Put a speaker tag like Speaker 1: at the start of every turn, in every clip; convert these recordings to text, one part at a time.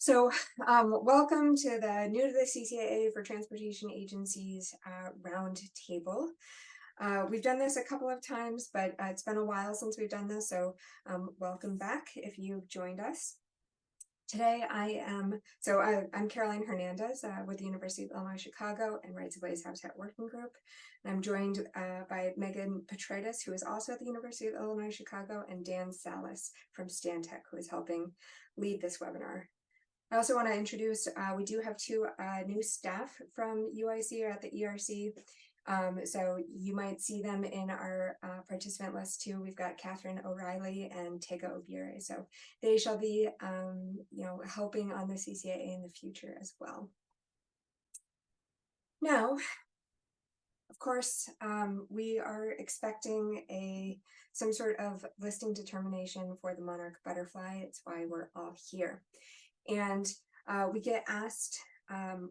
Speaker 1: So, welcome to the New to the CCAA for Transportation Agencies round table. We've done this a couple of times, but it's been a while since we've done this, so welcome back if you've joined us. Today I'm Caroline Hernandez with the University of Illinois Chicago and Rights of Ways Habitat Working Group. And I'm joined by Megan Petritis, who is also at the University of Illinois Chicago, and Dan Salas from Stantec, who is helping lead this webinar. I also want to introduce, we do have two new staff from UIC or at the ERC. So you might see them in our participant list too. We've got Catherine O'Reilly and Tega Obiere. So they shall be, helping on the CCAA in the future as well. Now, of course, we are expecting some sort of listing determination for the Monarch butterfly. It's why we're all here. And we get asked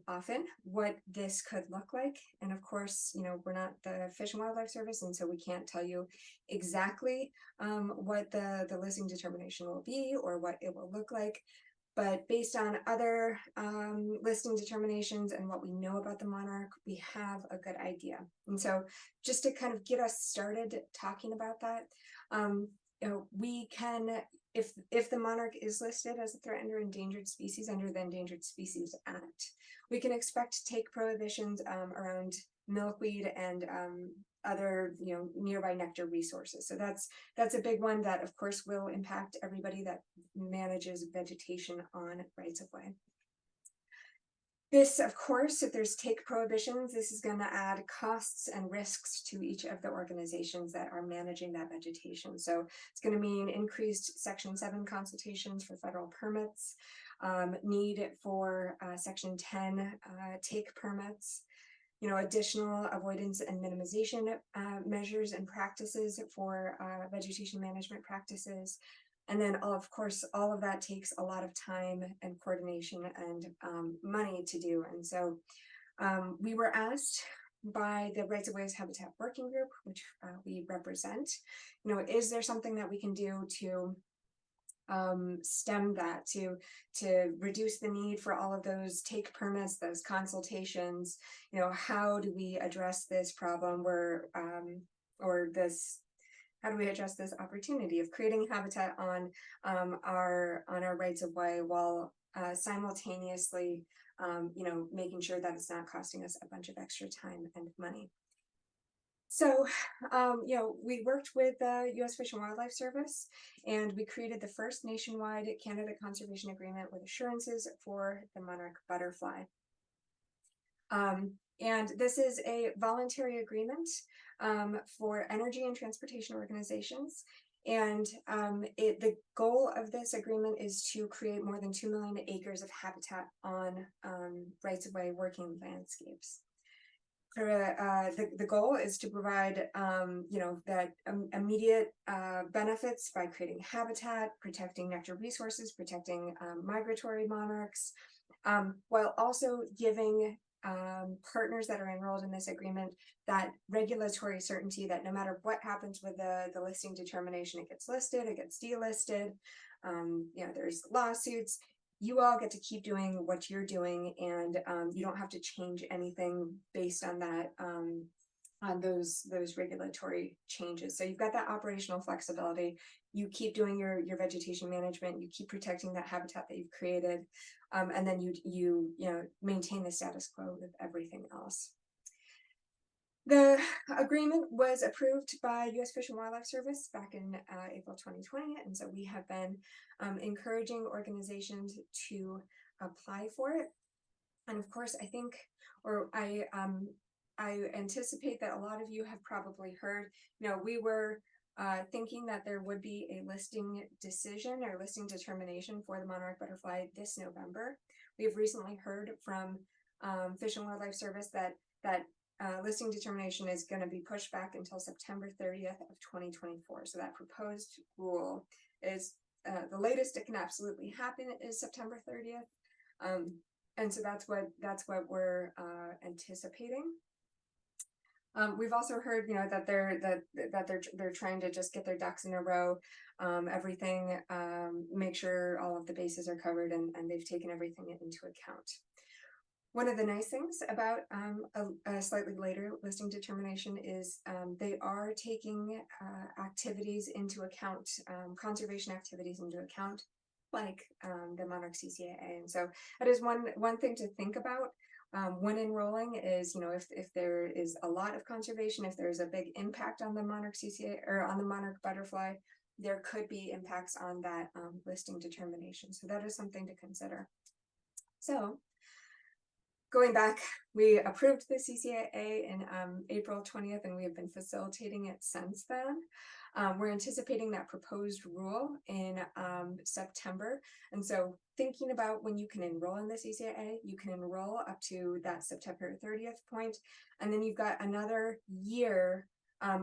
Speaker 1: often what this could look like. And of course, we're not the Fish and Wildlife Service, and so we can't tell you exactly what the listing determination will be or what it will look like. But based on other listing determinations and what we know about the Monarch, we have a good idea. And so just to kind of get us started talking about that, we can, if the Monarch is listed as a threatened or endangered species under the Endangered Species Act, we can expect take prohibitions around milkweed and other nearby nectar resources. So that's a big one that of course will impact everybody that manages vegetation on rights of way. This, of course, if there's take prohibitions, this is going to add costs and risks to each of the organizations that are managing that vegetation. So it's going to mean increased Section 7 consultations for federal permits, need for Section 10 take permits, additional avoidance and minimization measures and practices for vegetation management practices. And then, of course, all of that takes a lot of time and coordination and money to do. And so we were asked by the Rights of Ways Habitat Working Group, which we represent, is there something that we can do to stem that, to reduce the need for all of those take permits, those consultations? How do we address this problem how do we address this opportunity of creating habitat on our rights of way while simultaneously making sure that it's not costing us a bunch of extra time and money? So, we worked with the U.S. Fish and Wildlife Service, and we created the first nationwide candidate conservation agreement with assurances for the Monarch butterfly. And this is a voluntary agreement for energy and transportation organizations. And the goal of this agreement is to create more than 2 million acres of habitat on rights of way working landscapes. The goal is to provide, that immediate benefits by creating habitat, protecting nectar resources, protecting migratory monarchs, while also giving partners that are enrolled in this agreement that regulatory certainty that no matter what happens with the listing determination, it gets listed, it gets delisted, there's lawsuits, you all get to keep doing what you're doing, and you don't have to change anything based on that, on those regulatory changes. So you've got that operational flexibility. You keep doing your vegetation management, you keep protecting that habitat that you've created, and then you maintain the status quo with everything else. The agreement was approved by U.S. Fish and Wildlife Service back in April 2020, and so we have been encouraging organizations to apply for it. And of course, I anticipate that a lot of you have probably heard, we were thinking that there would be a listing decision or listing determination for the Monarch butterfly this November. We have recently heard from Fish and Wildlife Service that listing determination is going to be pushed back until September 30th of 2024. So that proposed rule is the latest it can absolutely happen is September 30th. And so that's what we're anticipating. We've also heard, that they're trying to just get their ducks in a row, everything, make sure all of the bases are covered, and they've taken everything into account. One of the nice things about a slightly later listing determination is they are taking activities into account, conservation activities into account, like the Monarch CCAA. And so that is one thing to think about when enrolling is, if there is a lot of conservation, if there's a big impact on the Monarch CCAA or on the Monarch butterfly, there could be impacts on that listing determination. So that is something to consider. So going back, we approved the CCAA in April 20th, and we have been facilitating it since then. We're anticipating that proposed rule in September. And so thinking about when you can enroll in the CCAA, you can enroll up to that September 30th point, and then you've got another year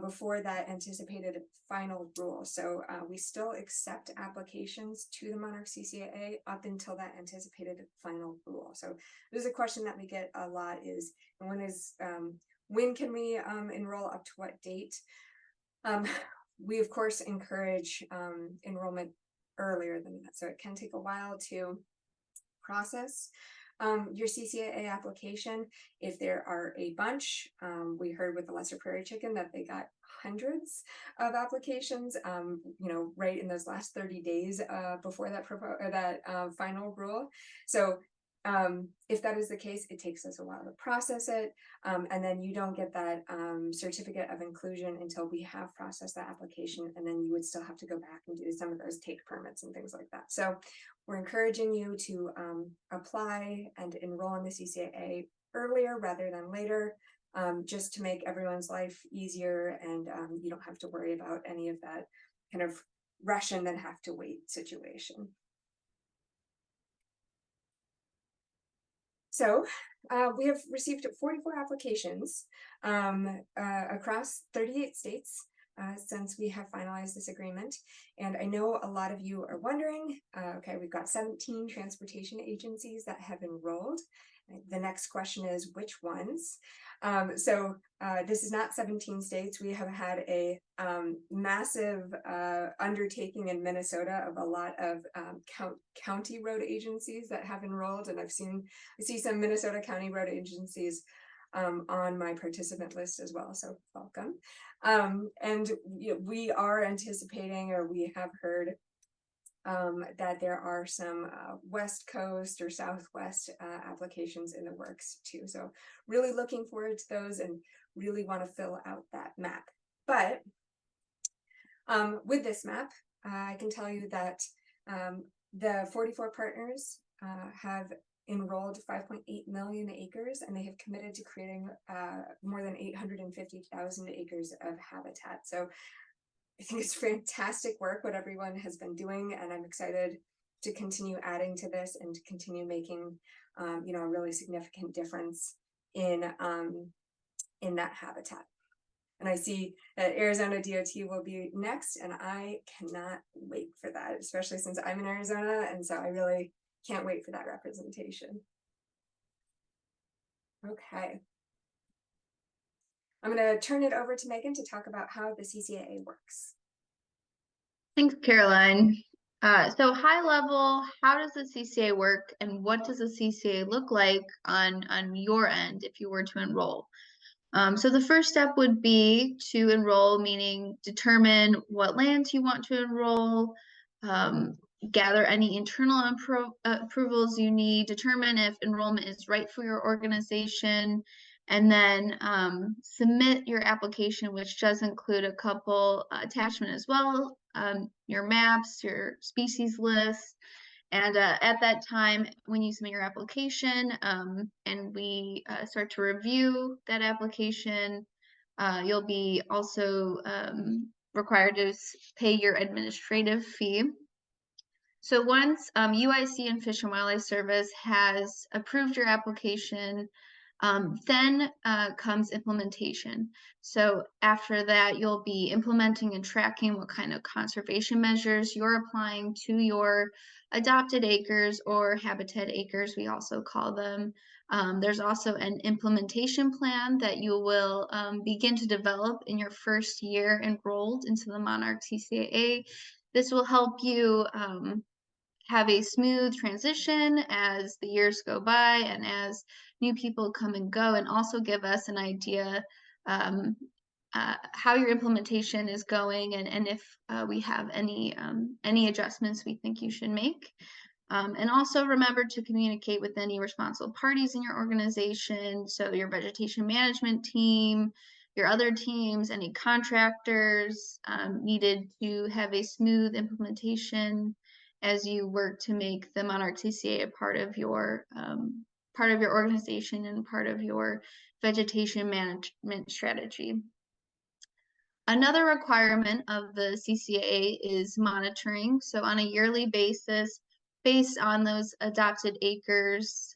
Speaker 1: before that anticipated final rule. So we still accept applications to the Monarch CCAA up until that anticipated final rule. So there's a question that we get a lot is, when can we enroll, up to what date? We of course encourage enrollment earlier than that. So it can take a while to process your CCAA application. If there are a bunch, we heard with the lesser prairie chicken that they got hundreds of applications, right in those last 30 days before that final rule. So if that is the case, it takes us a while to process it, and then you don't get that certificate of inclusion until we have processed that application, and then you would still have to go back and do some of those take permits and things like that. So we're encouraging you to apply and enroll in the CCAA earlier rather than later, just to make everyone's life easier, and you don't have to worry about any of that kind of rush and then have to wait situation. So we have received 44 applications across 38 states since we have finalized this agreement. And I know a lot of you are wondering, okay, we've got 17 transportation agencies that have enrolled. The next question is, which ones? So this is not 17 states. We have had a massive undertaking in Minnesota of a lot of county road agencies that have enrolled, and I see some Minnesota county road agencies on my participant list as well, so welcome. And we are anticipating, or we have heard that there are some West Coast or Southwest applications in the works too. So really looking forward to those and really want to fill out that map. But with this map, I can tell you that the 44 partners have enrolled 5.8 million acres, and they have committed to creating more than 850,000 acres of habitat. So I think it's fantastic work what everyone has been doing, and I'm excited to continue adding to this and to continue making a really significant difference in that habitat. And I see that Arizona DOT will be next, and I cannot wait for that, especially since I'm in Arizona, and so I really can't wait for that representation. Okay. I'm going to turn it over to Megan to talk about how the CCAA works.
Speaker 2: Thanks, Caroline. So high level, how does the CCAA work, and what does the CCAA look like on your end if you were to enroll? So the first step would be to enroll, meaning determine what lands you want to enroll, gather any internal approvals you need, determine if enrollment is right for your organization, and then submit your application, which does include a couple attachments as well, your maps, your species list. And at that time, when you submit your application and we start to review that application, you'll be also required to pay your administrative fee. So once UIC and Fish and Wildlife Service has approved your application, then comes implementation. So after that, you'll be implementing and tracking what kind of conservation measures you're applying to your adopted acres or habitat acres, we also call them. There's also an implementation plan that you will begin to develop in your first year enrolled into the Monarch CCAA. This will help you have a smooth transition as the years go by and as new people come and go, and also give us an idea how your implementation is going, and if we have any adjustments we think you should make. And also remember to communicate with any responsible parties in your organization, so your vegetation management team, your other teams, any contractors needed to have a smooth implementation as you work to make the Monarch CCA a part of your organization and part of your vegetation management strategy. Another requirement of the CCAA is monitoring. So on a yearly basis, based on those adopted acres,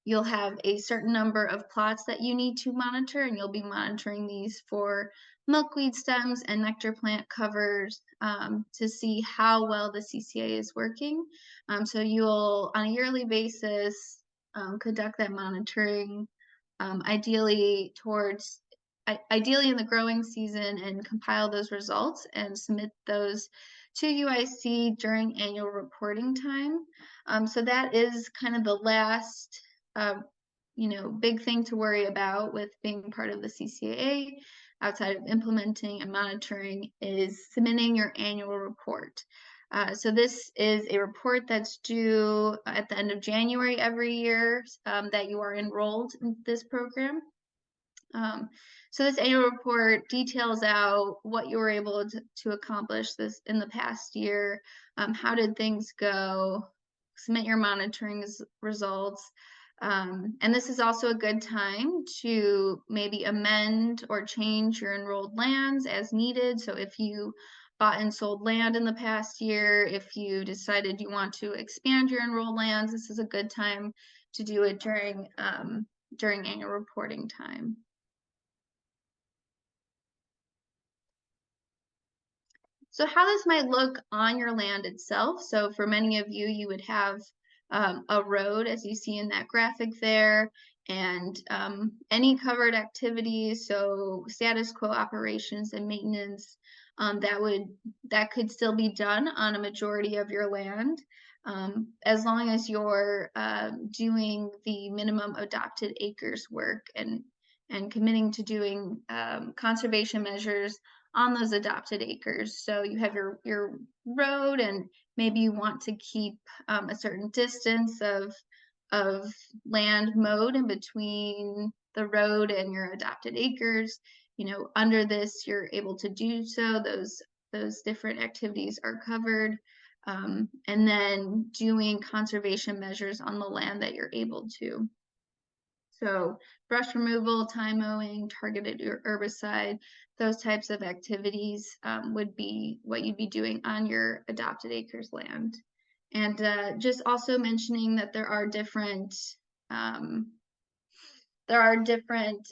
Speaker 2: you'll have a certain number of plots that you need to monitor, and you'll be monitoring these for milkweed stems and nectar plant covers to see how well the CCAA is working. So you'll, on a yearly basis, conduct that monitoring, ideally in the growing season, and compile those results and submit those to UIC during annual reporting time. So that is kind of the last big thing to worry about with being part of the CCAA, outside of implementing and monitoring, is submitting your annual report. So this is a report that's due at the end of January every year that you are enrolled in this program. So this annual report details out what you were able to accomplish this in the past year, how did things go, submit your monitoring results, and this is also a good time to maybe amend or change your enrolled lands as needed. So if you bought and sold land in the past year, if you decided you want to expand your enrolled lands, this is a good time to do it during annual reporting time. So how this might look on your land itself. So for many of you, you would have a road, as you see in that graphic there, and any covered activities, so status quo operations and maintenance, that could still be done on a majority of your land, as long as you're doing the minimum adopted acres work and committing to doing conservation measures on those adopted acres. So you have your road, and maybe you want to keep a certain distance of land mowed in between the road and your adopted acres. Under this, you're able to do so. Those different activities are covered. And then doing conservation measures on the land that you're able to. So brush removal, time mowing, targeted herbicide, those types of activities would be what you'd be doing on your adopted acres land. And just also mentioning that there are different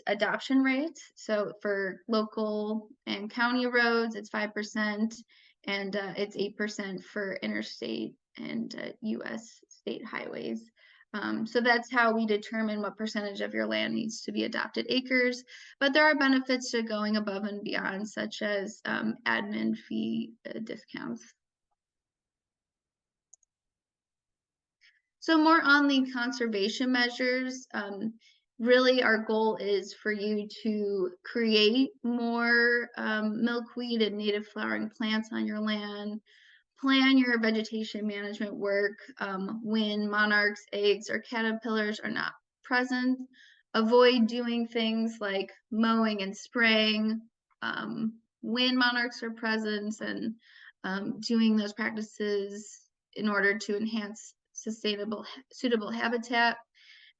Speaker 2: adoption rates. So for local and county roads, it's 5%, and it's 8% for interstate and US state highways. So that's how we determine what percentage of your land needs to be adopted acres. But there are benefits to going above and beyond, such as admin fee discounts. So more on the conservation measures, really our goal is for you to create more milkweed and native flowering plants on your land, plan your vegetation management work when monarchs, eggs, or caterpillars are not present. Avoid doing things like mowing and spraying when monarchs are present, and doing those practices in order to enhance suitable habitat.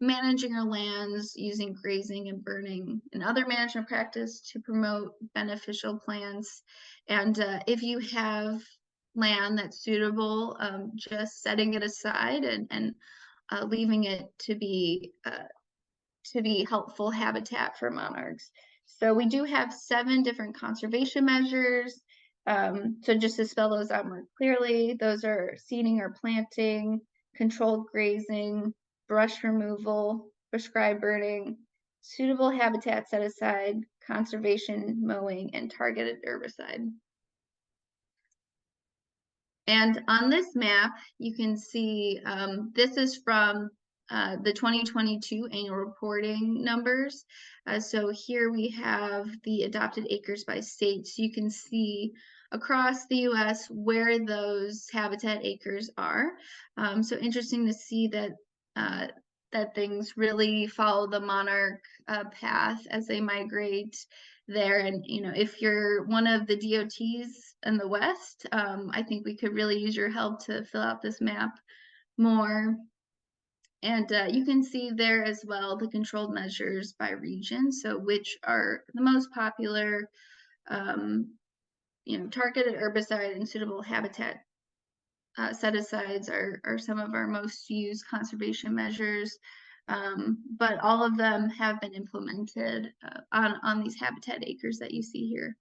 Speaker 2: Managing your lands using grazing and burning and other management practice to promote beneficial plants. And if you have land that's suitable, just setting it aside and leaving it to be helpful habitat for monarchs. So we do have 7 different conservation measures. So just to spell those out more clearly, those are seeding or planting, controlled grazing, brush removal, prescribed burning, suitable habitat set aside, conservation mowing, and targeted herbicide. And on this map, you can see this is from the 2022 annual reporting numbers. So here we have the adopted acres by state. So you can see across the US where those habitat acres are. So interesting to see that that things really follow the monarch path as they migrate there. And if you're one of the DOTs in the West, I think we could really use your help to fill out this map more. And you can see there as well the controlled measures by region, so which are the most popular, targeted herbicide and suitable habitat set-asides are some of our most used conservation measures. But all of them have been implemented on these habitat acres that you see here.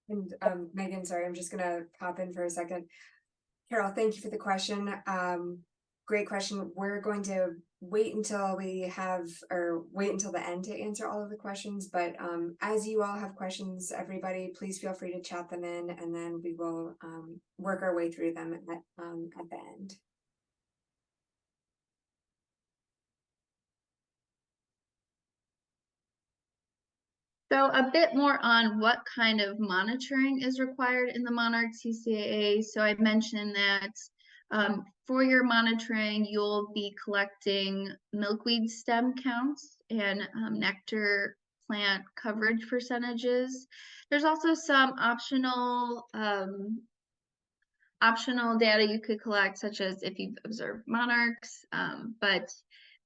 Speaker 1: And Megan, sorry, I'm just gonna pop in for a second. Carol, thank you for the question. Great question. We're going to wait until the end to answer all of the questions. But as you all have questions, everybody, please feel free to chat them in, and then we will work our way through them at the end.
Speaker 2: So a bit more on what kind of monitoring is required in the Monarch CCAA. So I mentioned that for your monitoring, you'll be collecting milkweed stem counts and nectar plant coverage percentages. There's also some optional data you could collect, such as if you've observed monarchs, but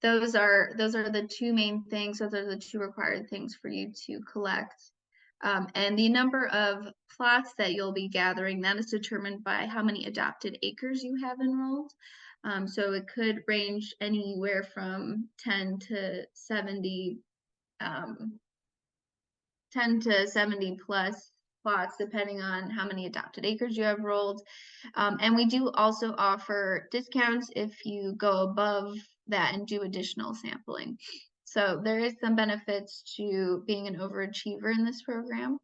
Speaker 2: those are the two main things. Those are the two required things for you to collect. And the number of plots that you'll be gathering, that is determined by how many adopted acres you have enrolled. So it could range anywhere from 10 to 70 plus plots, depending on how many adopted acres you have enrolled. And we do also offer discounts if you go above that and do additional sampling. So there is some benefits to being an overachiever in this program.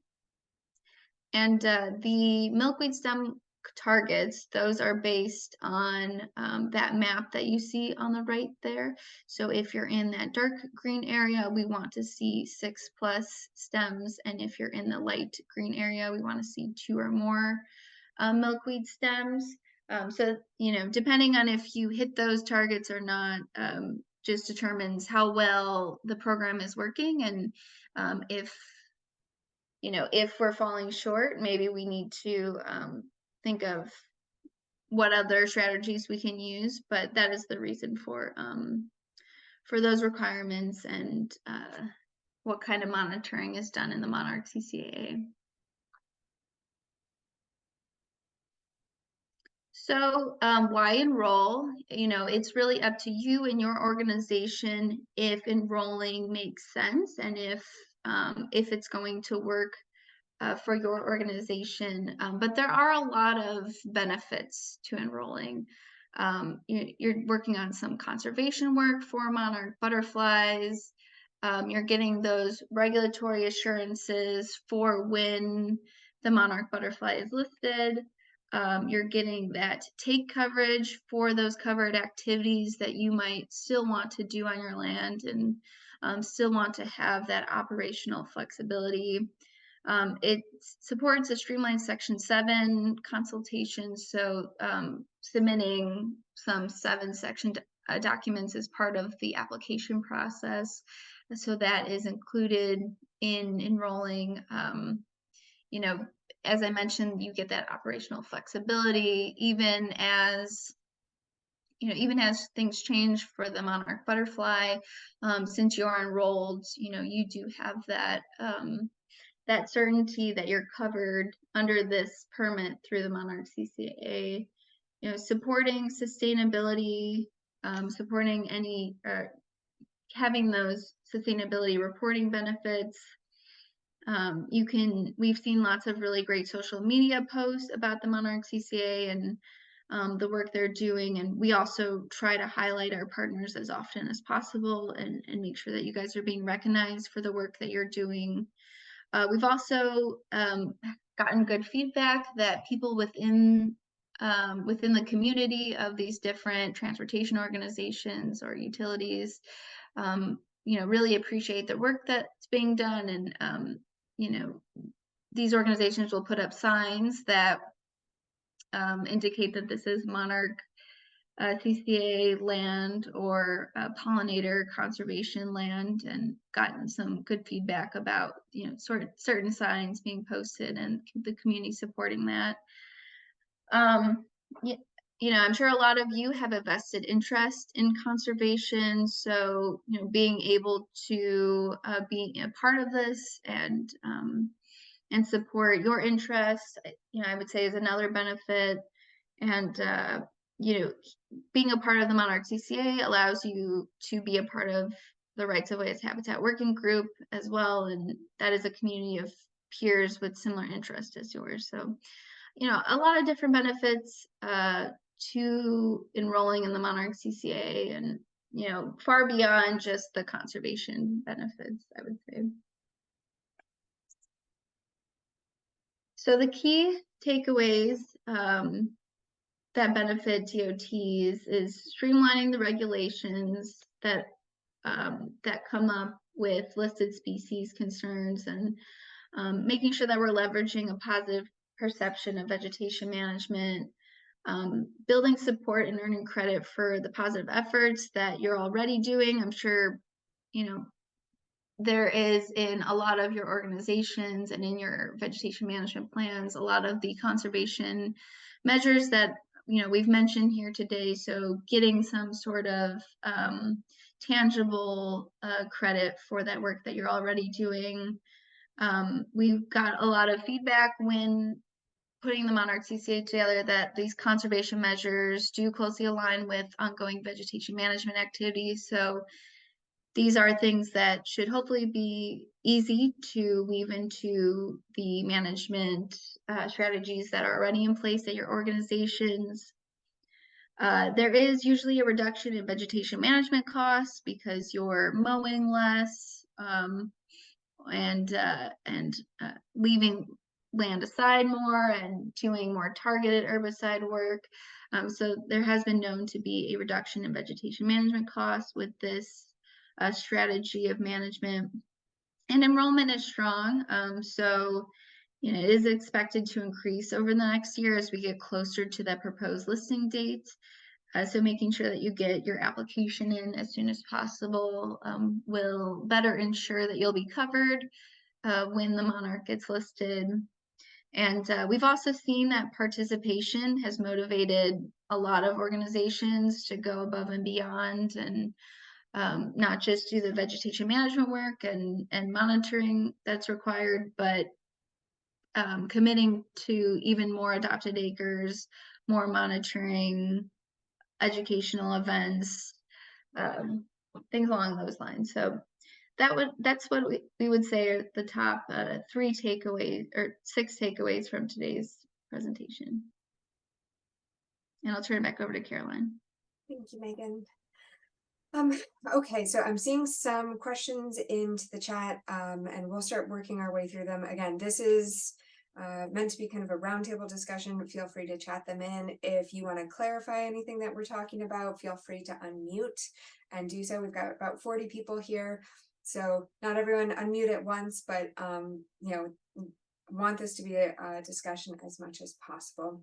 Speaker 2: And the milkweed stem targets, those are based on that map that you see on the right there. So if you're in that dark green area, we want to see 6+ stems. And if you're in the light green area, we want to see 2 or more milkweed stems. So, depending on if you hit those targets or not, just determines how well the program is working. And if we're falling short, maybe we need to think of what other strategies we can use, but that is the reason for those requirements and what kind of monitoring is done in the Monarch CCAA. So why enroll? It's really up to you and your organization if enrolling makes sense and if it's going to work for your organization. But there are a lot of benefits to enrolling. You're working on some conservation work for monarch butterflies. You're getting those regulatory assurances for when the monarch butterfly is listed. You're getting that take coverage for those covered activities that you might still want to do on your land and still want to have that operational flexibility. It supports a streamlined Section 7 consultation, so submitting some 7 section documents as part of the application process. So that is included in enrolling. As I mentioned, you get that operational flexibility, even as things change for the monarch butterfly. Since you're enrolled, you do have that certainty that you're covered under this permit through the Monarch CCAA. Supporting sustainability, supporting any having those sustainability reporting benefits. We've seen lots of really great social media posts about the Monarch CCA and the work they're doing. And we also try to highlight our partners as often as possible and make sure that you guys are being recognized for the work that you're doing. We've also gotten good feedback that people within the community of these different transportation organizations or utilities, really appreciate the work that's being done. And, these organizations will put up signs that indicate that this is Monarch CCA land or pollinator conservation land, and gotten some good feedback about certain signs being posted and the community supporting that. I'm sure a lot of you have a vested interest in conservation, so being able to be a part of this and support your interests, I would say is another benefit. And being a part of the Monarch CCA allows you to be a part of the Rights of Ways Habitat Working Group as well, and that is a community of peers with similar interests as yours. So, a lot of different benefits to enrolling in the Monarch CCA, and far beyond just the conservation benefits, I would say. So the key takeaways that benefit DOTs is streamlining the regulations that come up with listed species concerns, and making sure that we're leveraging a positive perception of vegetation management, building support and earning credit for the positive efforts that you're already doing. I'm sure, there is in a lot of your organizations and in your vegetation management plans, a lot of the conservation measures that we've mentioned here today. So getting some sort of tangible credit for that work that you're already doing. We've got a lot of feedback when putting the Monarch CCA together that these conservation measures do closely align with ongoing vegetation management activities. So these are things that should hopefully be easy to weave into the management strategies that are already in place at your organizations. There is usually a reduction in vegetation management costs because you're mowing less and leaving land aside more and doing more targeted herbicide work. So there has been known to be a reduction in vegetation management costs with this strategy of management. And enrollment is strong. So it is expected to increase over the next year as we get closer to that proposed listing date. So making sure that you get your application in as soon as possible will better ensure that you'll be covered when the Monarch gets listed. And we've also seen that participation has motivated a lot of organizations to go above and beyond, and not just do the vegetation management work and monitoring that's required, but committing to even more adopted acres, more monitoring, educational events, things along those lines. So that's what we would say are the top 3 takeaways or 6 takeaways from today's presentation. And I'll turn it back over to Caroline.
Speaker 1: Thank you, Megan. Okay, so I'm seeing some questions into the chat, and we'll start working our way through them. Again, this is meant to be kind of a roundtable discussion. Feel free to chat them in. If you want to clarify anything that we're talking about, feel free to unmute and do so. We've got about 40 people here, so not everyone unmute at once, but want this to be a discussion as much as possible.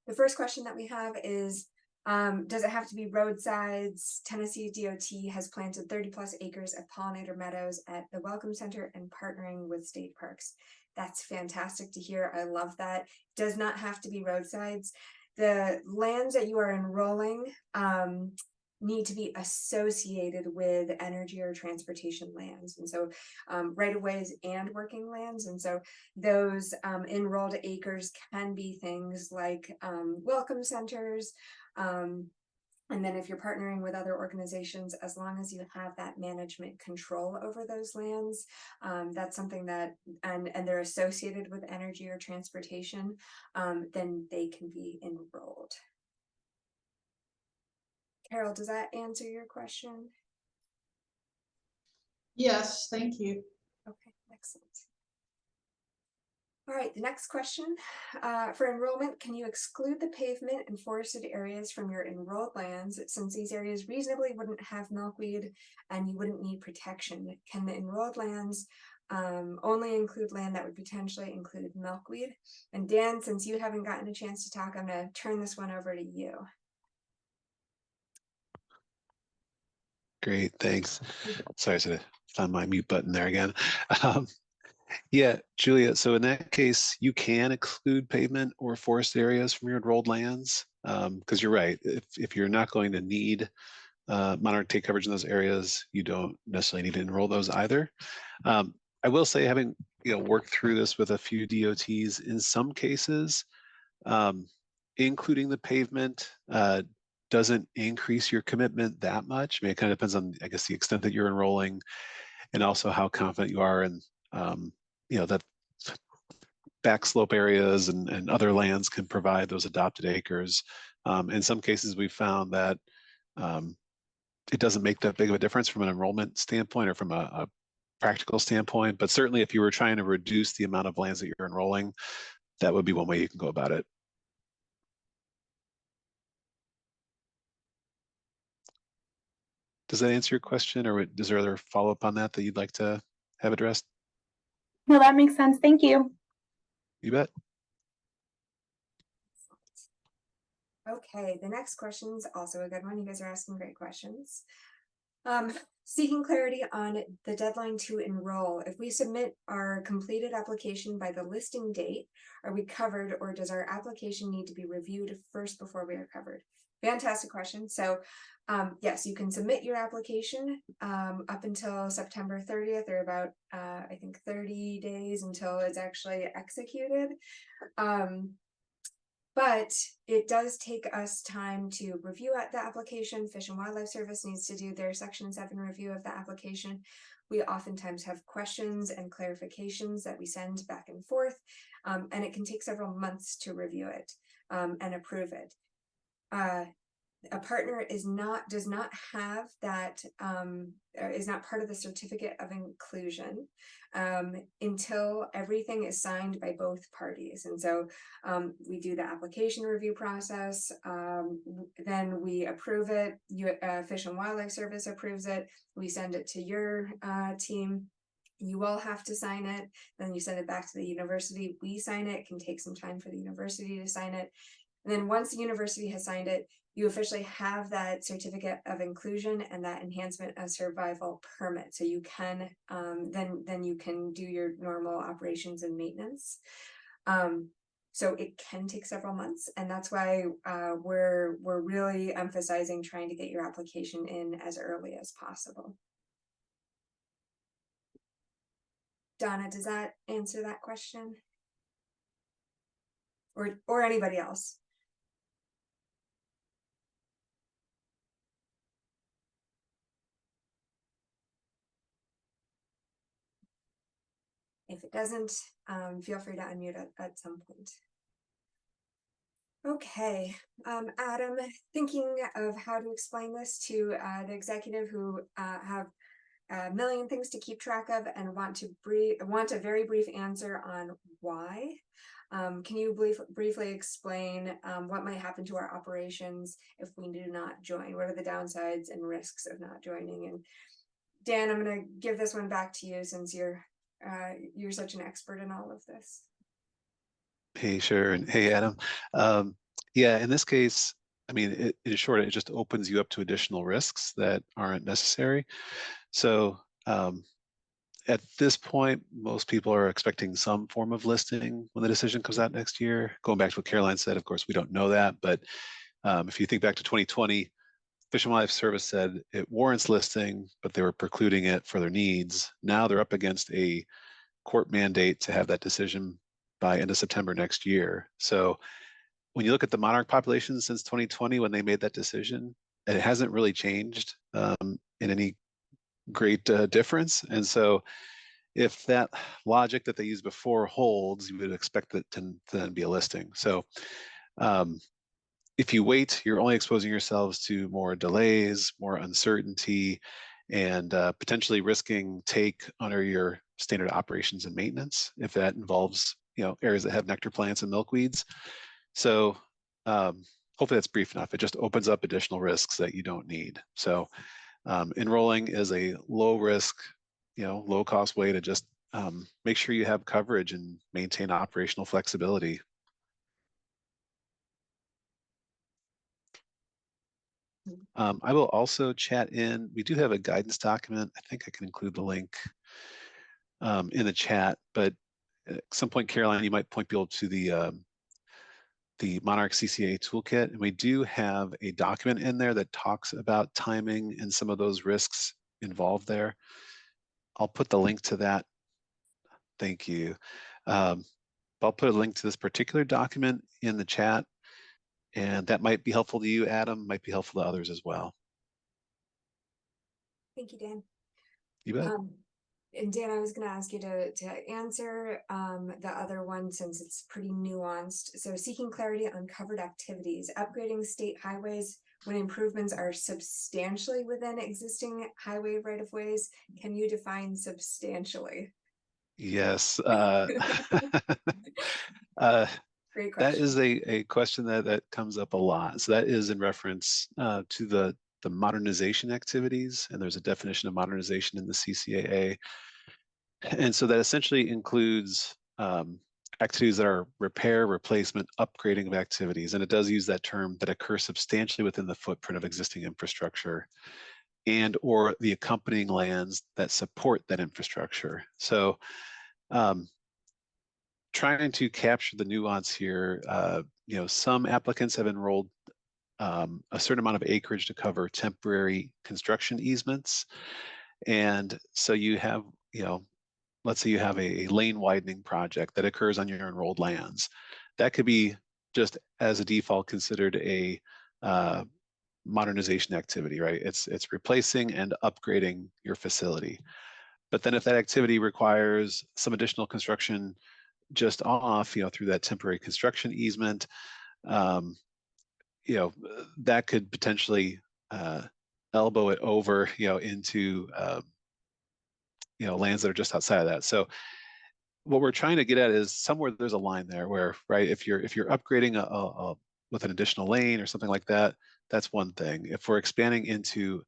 Speaker 1: The first question that we have is, does it have to be roadsides? Tennessee DOT has planted 30+ acres of pollinator meadows at the Welcome Center and partnering with state parks. That's fantastic to hear. I love that. Does not have to be roadsides. The lands that you are enrolling need to be associated with energy or transportation lands, and so right-of-ways and working lands. And so those enrolled acres can be things like welcome centers, And then if you're partnering with other organizations, as long as you have that management control over those lands, that's something that, and they're associated with energy or transportation, then they can be enrolled. Carol, does that answer your question?
Speaker 3: Yes, thank you.
Speaker 1: Okay, excellent. All right, the next question. For enrollment, can you exclude the pavement and forested areas from your enrolled lands, since these areas reasonably wouldn't have milkweed and you wouldn't need protection? Can the enrolled lands only include land that would potentially include milkweed? And Dan, since you haven't gotten a chance to talk, I'm going to turn this one over to you.
Speaker 4: Great, thanks. Sorry, I should have found my mute button there again. Yeah, Julia, so in that case, you can exclude pavement or forest areas from your enrolled lands, because you're right. If you're not going to need Monarch take coverage in those areas, you don't necessarily need to enroll those either. I will say, having worked through this with a few DOTs, in some cases, including the pavement doesn't increase your commitment that much. I mean, it kind of depends on, I guess, the extent that you're enrolling, and also how confident you are in, that back slope areas and other lands can provide those adopted acres. In some cases, we've found that it doesn't make that big of a difference from an enrollment standpoint or from a practical standpoint, but certainly if you were trying to reduce the amount of lands that you're enrolling, that would be one way you can go about it. Does that answer your question, or is there other follow-up on that you'd like to have addressed?
Speaker 5: No, that makes sense. Thank you.
Speaker 4: You bet.
Speaker 1: Okay, the next question is also a good one. You guys are asking great questions. Seeking clarity on the deadline to enroll. If we submit our completed application by the listing date, are we covered, or does our application need to be reviewed first before we are covered? Fantastic question. So yes, you can submit your application up until September 30th, or about I think 30 days until it's actually executed. But it does take us time to review the application. Fish and Wildlife Service needs to do their Section 7 review of the application. We oftentimes have questions and clarifications that we send back and forth, and it can take several months to review it and approve it. A partner does not have that, is not part of the certificate of inclusion until everything is signed by both parties. And so we do the application review process, then we approve it. Fish and Wildlife Service approves it. We send it to your team. You all have to sign it. Then you send it back to the university. We sign it. It can take some time for the university to sign it. And then once the university has signed it, you officially have that certificate of inclusion and that enhancement of survival permit. So you can then you can do your normal operations and maintenance. So it can take several months, and that's why we're really emphasizing trying to get your application in as early as possible. Donna, does that answer that question? Or anybody else? If it doesn't, feel free to unmute at some point. Okay, Adam, thinking of how to explain this to the executive who have a million things to keep track of and want a very brief answer on why. Can you briefly explain what might happen to our operations if we do not join? What are the downsides and risks of not joining? And Dan, I'm going to give this one back to you, since you're such an expert in all of this.
Speaker 4: Hey, sure. And hey, Adam. Yeah, in this case, I mean, in short, it just opens you up to additional risks that aren't necessary. So at this point, most people are expecting some form of listing when the decision comes out next year. Going back to what Caroline said, of course, we don't know that. But if you think back to 2020, Fish and Wildlife Service said it warrants listing, but they were precluding it for their needs. Now they're up against a court mandate to have that decision by end of September next year. So when you look at the monarch population since 2020, when they made that decision, it hasn't really changed in any great difference. And so if that logic that they used before holds, you would expect it to then be a listing. So if you wait, you're only exposing yourselves to more delays, more uncertainty, and potentially risking take under your standard operations and maintenance if that involves, you know, areas that have nectar plants and milkweeds. So hopefully that's brief enough. It just opens up additional risks that you don't need. So enrolling is a low risk, you know, low cost way to just make sure you have coverage and maintain operational flexibility. I will also chat in. We do have a guidance document. I think I can include the link in the chat, but at some point, Caroline, you might point people to the Monarch CCAA toolkit. And we do have a document in there that talks about timing and some of those risks involved there. I'll put the link to that. Thank you. I'll put a link to this particular document in the chat, and that might be helpful to you, Adam, might be helpful to others as well.
Speaker 1: Thank you, Dan.
Speaker 4: You bet.
Speaker 1: And Dan, I was going to ask you to answer the other one since it's pretty nuanced. So seeking clarity on covered activities, upgrading state highways when improvements are substantially within existing highway right-of-ways. Can you define substantially?
Speaker 4: Yes.
Speaker 1: Great question.
Speaker 4: That is a question that comes up a lot. So that is in reference to the modernization activities, and there's a definition of modernization in the CCAA. And so that essentially includes activities that are repair, replacement, upgrading of activities. And it does use that term that occur substantially within the footprint of existing infrastructure and or the accompanying lands that support that infrastructure. So trying to capture the nuance here, you know, some applicants have enrolled a certain amount of acreage to cover temporary construction easements. And so you have, you know, let's say you have a lane widening project that occurs on your enrolled lands. That could be just as a default considered a modernization activity, right? It's replacing and upgrading your facility. But then if that activity requires some additional construction just off, you know, through that temporary construction easement, you know, that could potentially elbow it over, you know, into, you know, lands that are just outside of that. So what we're trying to get at is somewhere there's a line there where, right, if you're upgrading with an additional lane or something like that, that's one thing. If we're expanding into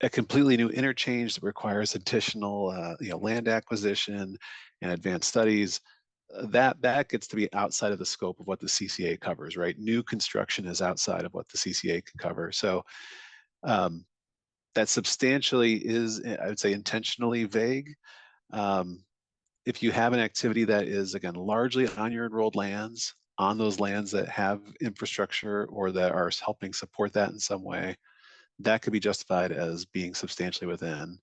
Speaker 4: a completely new interchange that requires additional, you know, land acquisition and advanced studies, that gets to be outside of the scope of what the CCA covers, right? New construction is outside of what the CCA can cover. So that substantially is, I would say, intentionally vague. If you have an activity that is, again, largely on your enrolled lands, on those lands that have infrastructure or that are helping support that in some way, that could be justified as being substantially within.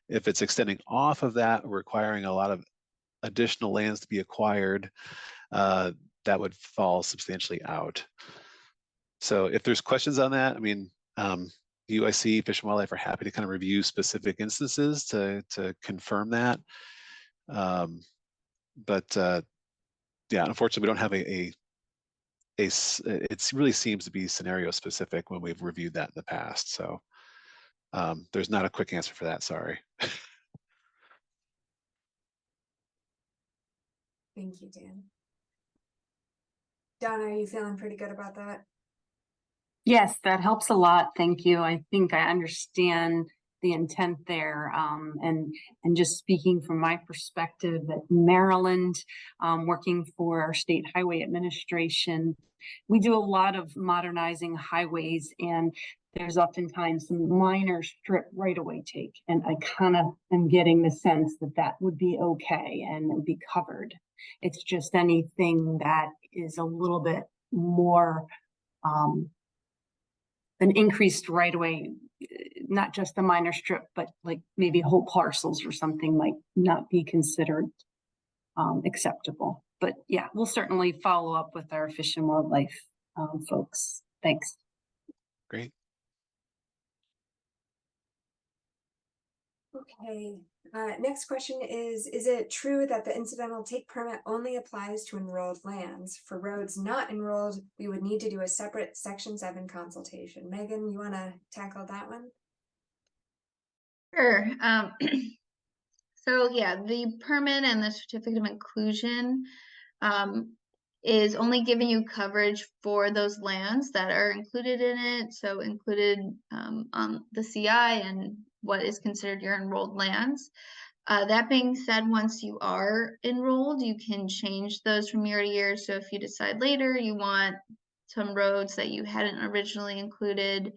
Speaker 4: If it's extending off of that, requiring a lot of additional lands to be acquired, that would fall substantially out. So if there's questions on that, I mean, UIC, Fish and Wildlife are happy to kind of review specific instances to confirm that. But yeah, unfortunately, we don't have it really seems to be scenario specific when we've reviewed that in the past. So there's not a quick answer for that, sorry.
Speaker 1: Thank you, Dan. Donna, are you feeling pretty good about that?
Speaker 3: Yes, that helps a lot. Thank you. I think I understand the intent there. And just speaking from my perspective at Maryland, working for our State Highway Administration, we do a lot of modernizing highways, and there's oftentimes some minor strip right-of-way take. And I kind of am getting the sense that that would be okay and would be covered. It's just anything that is a little bit more an increased right away, not just a minor strip, but like maybe whole parcels or something might not be considered acceptable. But yeah, we'll certainly follow up with our Fish and Wildlife folks. Thanks.
Speaker 4: Great.
Speaker 1: Okay, next question is it true that the incidental take permit only applies to enrolled lands? For roads not enrolled, we would need to do a separate section 7 consultation. Megan, you wanna tackle that one?
Speaker 2: Sure. So yeah, the permit and the certificate of inclusion is only giving you coverage for those lands that are included in it. So included on the CI and what is considered your enrolled lands. That being said, once you are enrolled, you can change those from year to year. So if you decide later you want some roads that you hadn't originally included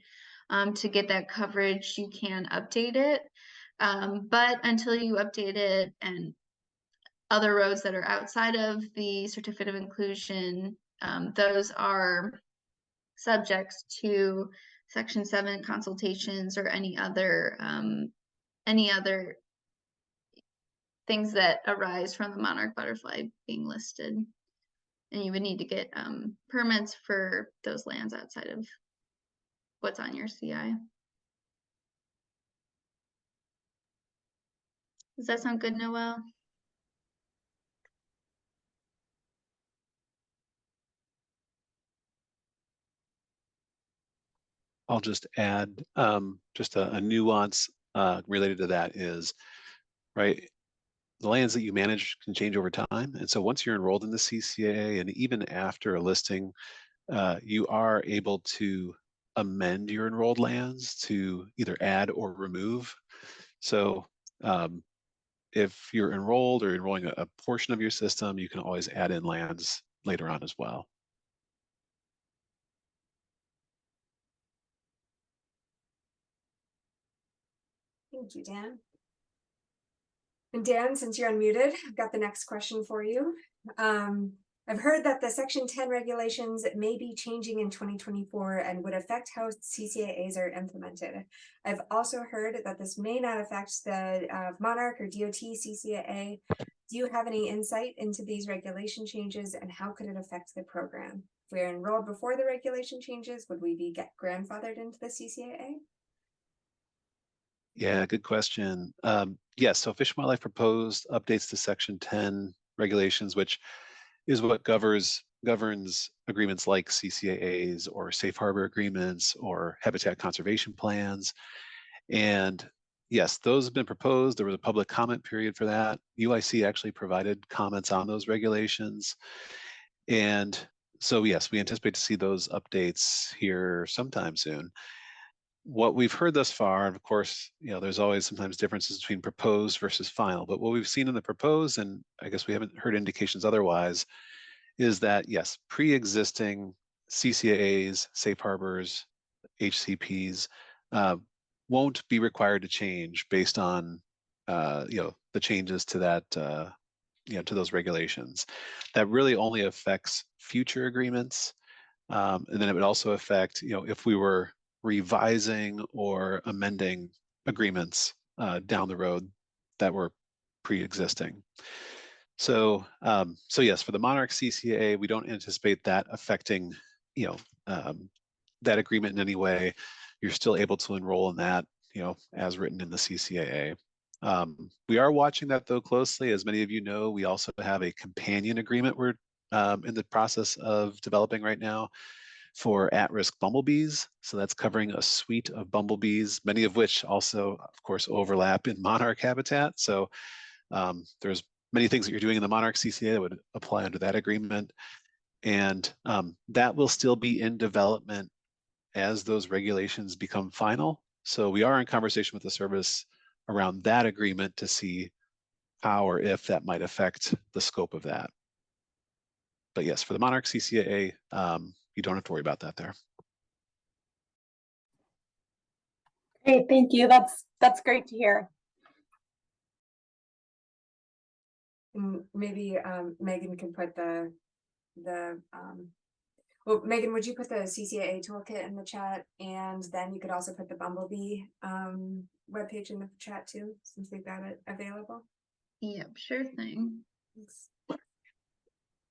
Speaker 2: to get that coverage, you can update it. But until you update it, and other roads that are outside of the certificate of inclusion, those are subject to section 7 consultations or any other things that arise from the monarch butterfly being listed. And you would need to get permits for those lands outside of what's on your CI. Does that sound good, Noel?
Speaker 4: I'll just add just a nuance related to that is, right, the lands that you manage can change over time. And so once you're enrolled in the CCAA and even after a listing, you are able to amend your enrolled lands to either add or remove. So if you're enrolled or enrolling a portion of your system, you can always add in lands later on as well.
Speaker 1: Thank you, Dan. And Dan, since you're unmuted, I've got the next question for you. I've heard that the Section 10 regulations may be changing in 2024 and would affect how CCAAs are implemented. I've also heard that this may not affect the Monarch or DOT CCAA. Do you have any insight into these regulation changes and how could it affect the program? If we are enrolled before the regulation changes, would we be grandfathered into the CCAA?
Speaker 4: Yeah, good question. Yes, so Fish and Wildlife proposed updates to Section 10 regulations, which is what governs agreements like CCAAs or safe harbor agreements or habitat conservation plans. And yes, those have been proposed. There was a public comment period for that. UIC actually provided comments on those regulations. And so yes, we anticipate to see those updates here sometime soon. What we've heard thus far, and of course, there's always sometimes differences between proposed versus final, but what we've seen in the proposed, and I guess we haven't heard indications otherwise, is that yes, pre-existing CCAAs, safe harbors, HCPs won't be required to change based on the changes to that to those regulations. That really only affects future agreements, and then it would also affect if we were revising or amending agreements down the road that were pre-existing. So, so yes, for the Monarch CCAA, we don't anticipate that affecting, that agreement in any way. You're still able to enroll in that, as written in the CCAA. We are watching that though closely. As many of you know, we also have a companion agreement we're in the process of developing right now for at-risk bumblebees. So that's covering a suite of bumblebees, many of which also, of course, overlap in monarch habitat. So there's many things that you're doing in the Monarch CCA that would apply under that agreement. And that will still be in development as those regulations become final. So we are in conversation with the service around that agreement to see how or if that might affect the scope of that. But yes, for the Monarch CCAA, you don't have to worry about that there.
Speaker 5: Great, thank you. That's great to hear.
Speaker 1: And maybe Megan can put well, Megan, would you put the CCAA toolkit in the chat, and then you could also put the Bumblebee webpage in the chat too, since we've got it available.
Speaker 2: Yep, sure thing.
Speaker 1: Thanks.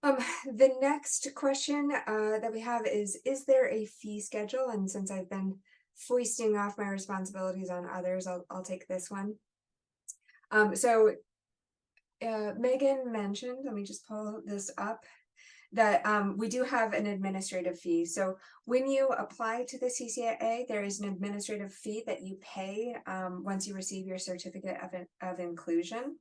Speaker 1: The next question that we have is there a fee schedule? And since I've been foisting off my responsibilities on others, I'll take this one. So Megan mentioned, let me just pull this up, that we do have an administrative fee. So when you apply to the CCAA, there is an administrative fee that you pay once you receive your certificate of inclusion.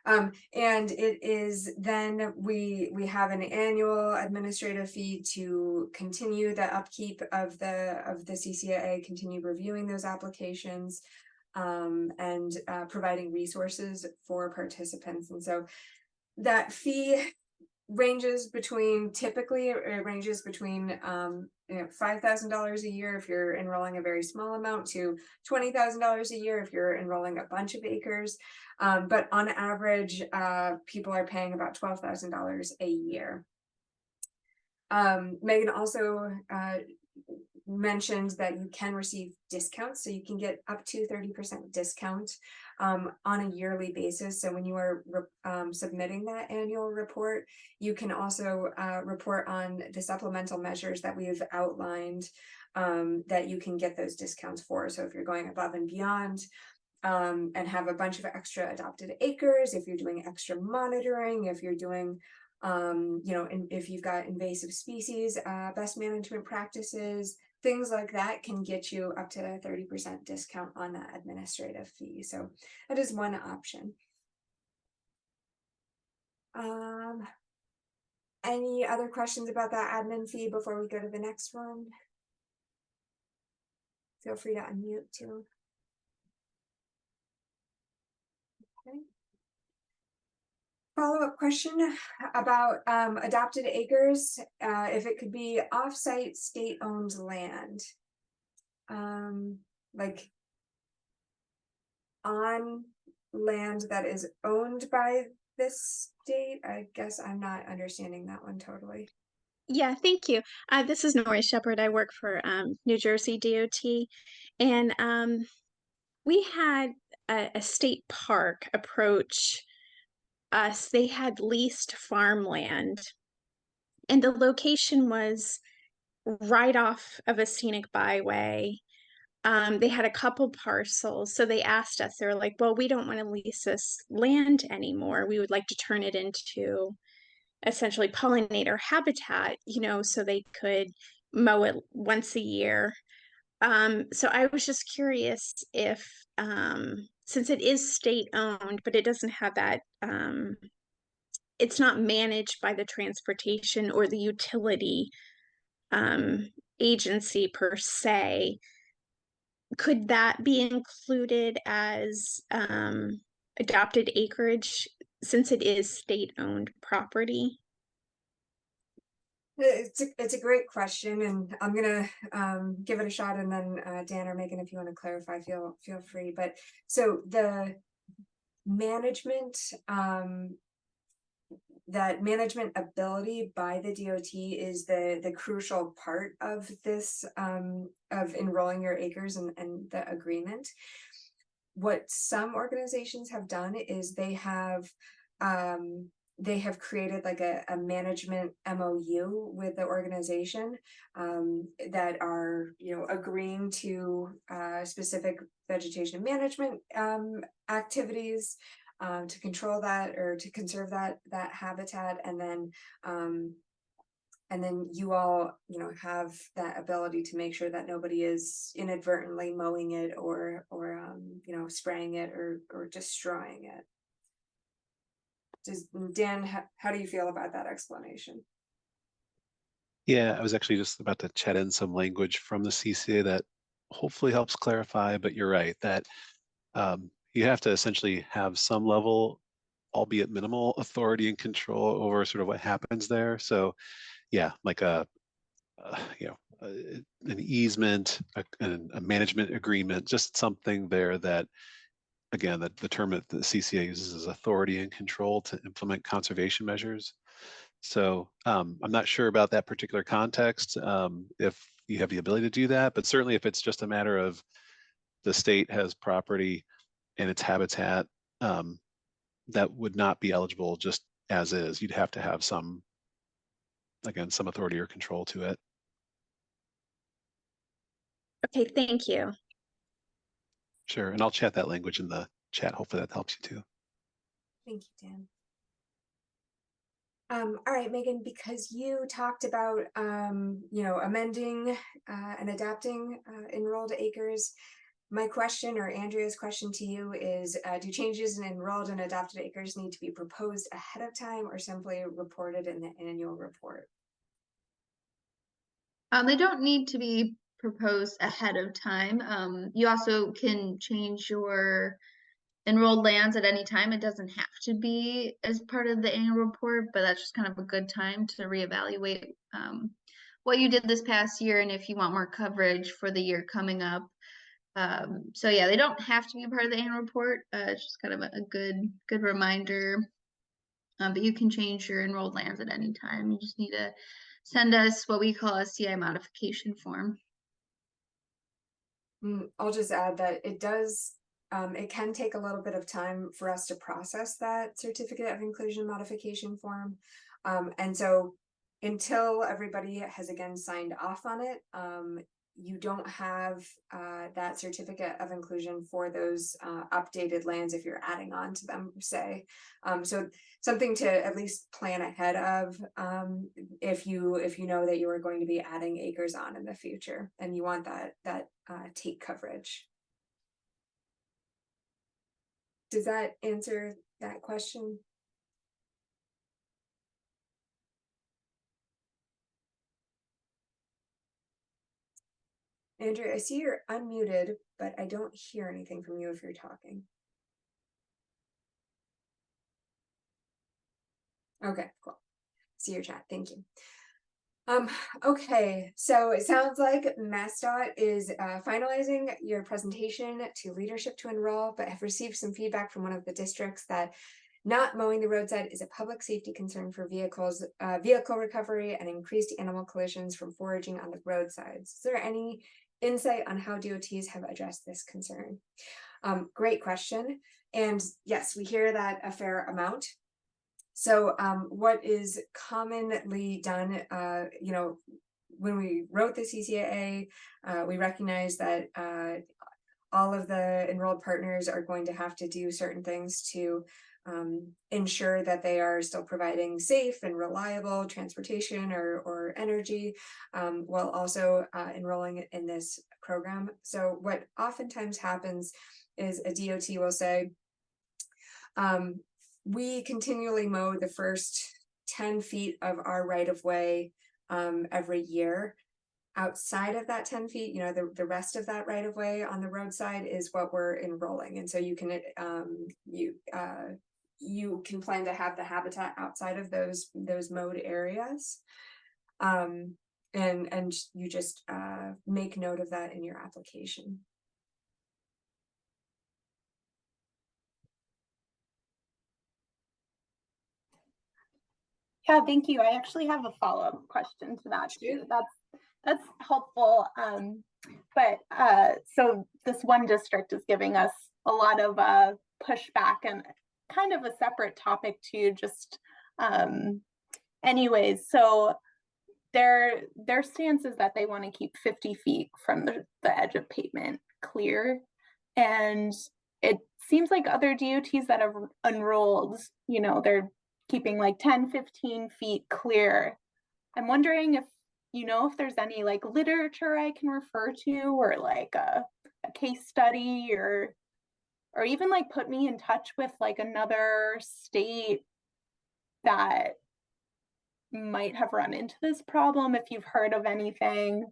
Speaker 1: And it is then we have an annual administrative fee to continue the upkeep of the CCAA, continue reviewing those applications, and providing resources for participants. And so that fee ranges between, typically it ranges between $5,000 a year if you're enrolling a very small amount, to $20,000 a year if you're enrolling a bunch of acres. But on average, people are paying about $12,000 a year. Megan also mentioned that you can receive discounts, so you can get up to 30% discount on a yearly basis. So when you are submitting that annual report, you can also report on the supplemental measures that we've outlined that you can get those discounts for. So if you're going above and beyond and have a bunch of extra adopted acres, if you're doing extra monitoring, if you're doing if you've got invasive species, best management practices, things like that can get you up to a 30% discount on that administrative fee. So that is one option. Any other questions about that admin fee before we go to the next one? Feel free to unmute too. Okay. Follow-up question about adopted acres, if it could be off-site state-owned land, like on land that is owned by this state. I guess I'm not understanding that one totally.
Speaker 6: Yeah, thank you. This is Nori Shepherd. I work for New Jersey DOT, and we had a state park approach us. They had leased farmland, and the location was right off of a scenic byway. They had a couple parcels, so they asked us, they were like, well, we don't want to lease this land anymore. We would like to turn it into essentially pollinator habitat, so they could mow it once a year. So I was just curious if, since it is state owned, but it doesn't have that, it's not managed by the transportation or the utility agency per se, could that be included as adopted acreage since it is state-owned property?
Speaker 1: It's a great question, and I'm gonna give it a shot, and then Dan or Megan, if you want to clarify, feel free. But so the management, that management ability by the DOT is the crucial part of this of enrolling your acres and the agreement. What some organizations have done is they have created like a management MOU with the organization that are agreeing to specific vegetation management activities to control that or to conserve that habitat, and then you all have that ability to make sure that nobody is inadvertently mowing it or spraying it or destroying it. Dan, how do you feel about that explanation?
Speaker 4: Yeah, I was actually just about to chat in some language from the CCA that hopefully helps clarify, but you're right that you have to essentially have some level, albeit minimal, authority and control over sort of what happens there. So yeah, like an easement, a management agreement, just something there that, again, the term that the CCA uses is authority and control to implement conservation measures. So I'm not sure about that particular context, if you have the ability to do that, but certainly if it's just a matter of the state has property and its habitat, that would not be eligible just as is. You'd have to have some authority or control to it.
Speaker 6: Okay, thank you.
Speaker 4: Sure, and I'll chat that language in the chat. Hopefully that helps you too.
Speaker 1: Thank you, Dan. All right, Megan, because you talked about, amending and adapting enrolled acres, my question, or Andrea's question to you is, do changes in enrolled and adopted acres need to be proposed ahead of time or simply reported in the annual report?
Speaker 2: They don't need to be proposed ahead of time. You also can change your enrolled lands at any time. It doesn't have to be as part of the annual report, but that's just kind of a good time to reevaluate what you did this past year and if you want more coverage for the year coming up. So yeah, they don't have to be part of the annual report. It's just kind of a good reminder. But you can change your enrolled lands at any time. You just need to send us what we call a CI modification form.
Speaker 1: I'll just add that it does, it can take a little bit of time for us to process that certificate of inclusion modification form. And so until everybody has again signed off on it, you don't have that certificate of inclusion for those updated lands if you're adding on to them, say. So something to at least plan ahead of if you know that you are going to be adding acres on in the future and you want that take coverage. Does that answer that question? Andrew, I see you're unmuted, but I don't hear anything from you if you're talking. Okay, cool. See your chat. Thank you. Okay, so it sounds like MassDOT is finalizing your presentation to leadership to enroll, but have received some feedback from one of the districts that not mowing the roadside is a public safety concern for vehicles, vehicle recovery, and increased animal collisions from foraging on the roadsides. Is there any insight on how DOTs have addressed this concern? Great question. And yes, we hear that a fair amount. So what is commonly done, when we wrote the CCAA, we recognize that all of the enrolled partners are going to have to do certain things to ensure that they are still providing safe and reliable transportation or energy while also enrolling in this program. So what oftentimes happens is a DOT will say, we continually mow the first 10 feet of our right-of-way every year. Outside of that 10 feet, the rest of that right-of-way on the roadside is what we're enrolling. And so you can plan to have the habitat outside of those mowed areas. And you just make note of that in your application.
Speaker 5: Yeah, thank you. I actually have a follow-up question to that too. That's helpful. So this one district is giving us a lot of pushback and kind of a separate topic too, just anyways. So their stance is that they want to keep 50 feet from the edge of pavement clear. And it seems like other DOTs that have enrolled, they're keeping like 10, 15 feet clear. I'm wondering if if there's any like literature I can refer to, or like a case study, or even like put me in touch with like another state that might have run into this problem, if you've heard of anything.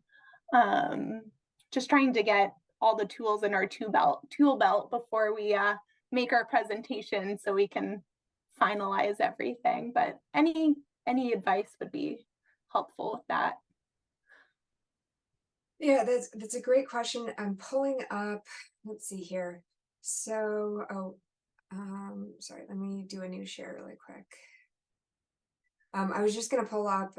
Speaker 5: Just trying to get all the tools in our tool belt before we make our presentation so we can finalize everything. But any advice would be helpful with that.
Speaker 1: Yeah, that's a great question. I'm pulling up, let's see here. So, sorry, let me do a new share really quick. I was just gonna pull up